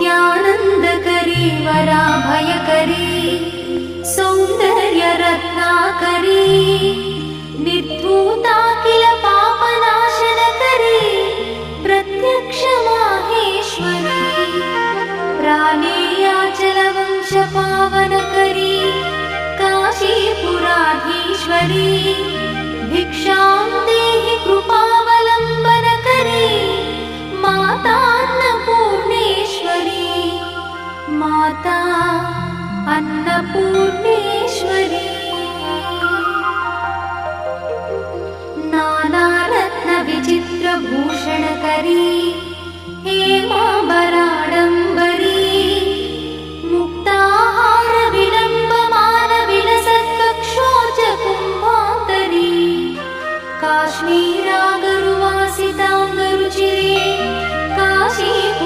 नित्यानन्दकरी वराभयकरी सौन्दर्यरत्नाकरी निर्धूताखिल पापनाशनकरी प्रत्यक्ष माहेश्वरी प्राणेयाचलवंशपावनकरी काशीपुराधीश्वरी भिक्षां देहि कृपा